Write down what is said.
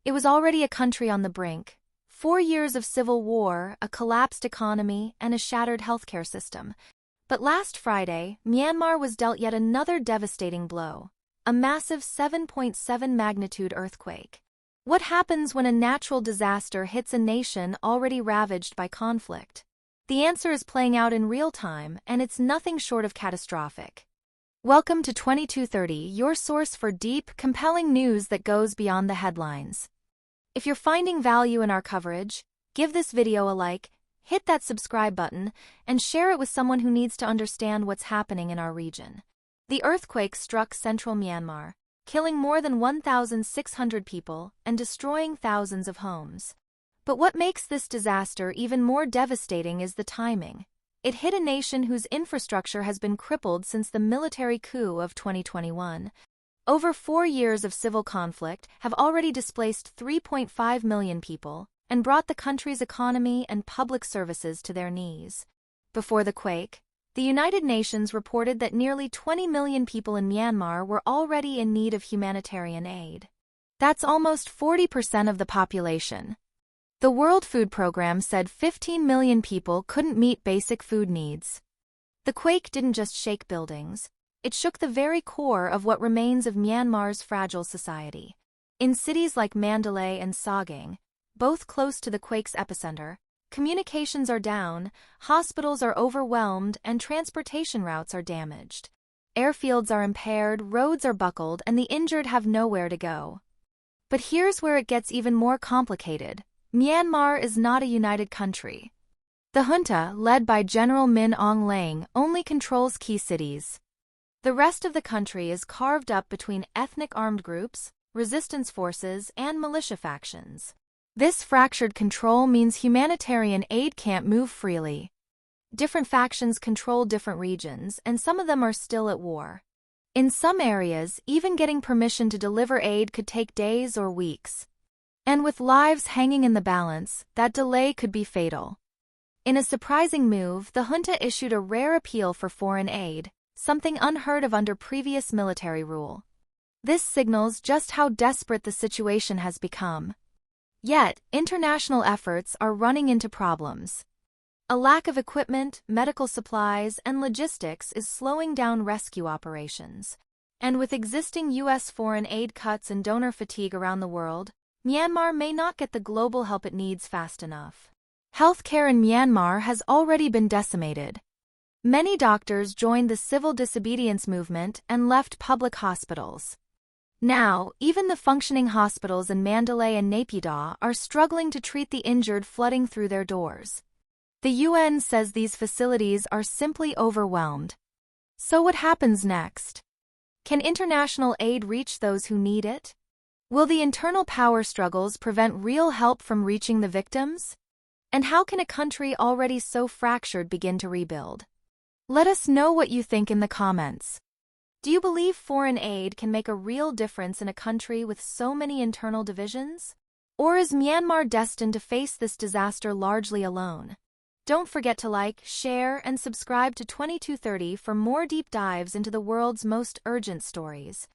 It was already a country on the brink. 4 years of civil war, a collapsed economy, and a shattered healthcare system. But last Friday, Myanmar was dealt yet another devastating blow. A massive 7.7 magnitude earthquake. What happens when a natural disaster hits a nation already ravaged by conflict? The answer is playing out in real time, and it's nothing short of catastrophic. Welcome to 2230, your source for deep, compelling news that goes beyond the headlines. If you're finding value in our coverage, give this video a like, hit that subscribe button, and share it with someone who needs to understand what's happening in our region. The earthquake struck central Myanmar, killing more than 1,600 people and destroying thousands of homes. But what makes this disaster even more devastating is the timing. It hit a nation whose infrastructure has been crippled since the military coup of 2021. Over 4 years of civil conflict have already displaced 3.5 million people and brought the country's economy and public services to their knees. Before the quake, the United Nations reported that nearly 20 million people in Myanmar were already in need of humanitarian aid. That's almost 40% of the population. The World Food Programme said 15 million people couldn't meet basic food needs. The quake didn't just shake buildings. It shook the very core of what remains of Myanmar's fragile society. In cities like Mandalay and Sagaing, both close to the quake's epicenter, communications are down, hospitals are overwhelmed, and transportation routes are damaged. Airfields are impaired, roads are buckled, and the injured have nowhere to go. But here's where it gets even more complicated. Myanmar is not a united country. The junta, led by General Min Aung Hlaing, only controls key cities. The rest of the country is carved up between ethnic armed groups, resistance forces, and militia factions. This fractured control means humanitarian aid can't move freely. Different factions control different regions, and some of them are still at war. In some areas, even getting permission to deliver aid could take days or weeks. And with lives hanging in the balance, that delay could be fatal. In a surprising move, the junta issued a rare appeal for foreign aid, something unheard of under previous military rule. This signals just how desperate the situation has become. Yet, international efforts are running into problems. A lack of equipment, medical supplies, and logistics is slowing down rescue operations. And with existing U.S. foreign aid cuts and donor fatigue around the world, Myanmar may not get the global help it needs fast enough. Healthcare in Myanmar has already been decimated. Many doctors joined the civil disobedience movement and left public hospitals. Now, even the functioning hospitals in Mandalay and Naypyidaw are struggling to treat the injured flooding through their doors. The UN says these facilities are simply overwhelmed. So what happens next? Can international aid reach those who need it? Will the internal power struggles prevent real help from reaching the victims? And how can a country already so fractured begin to rebuild? Let us know what you think in the comments. Do you believe foreign aid can make a real difference in a country with so many internal divisions? Or is Myanmar destined to face this disaster largely alone? Don't forget to like, share, and subscribe to 2230 for more deep dives into the world's most urgent stories.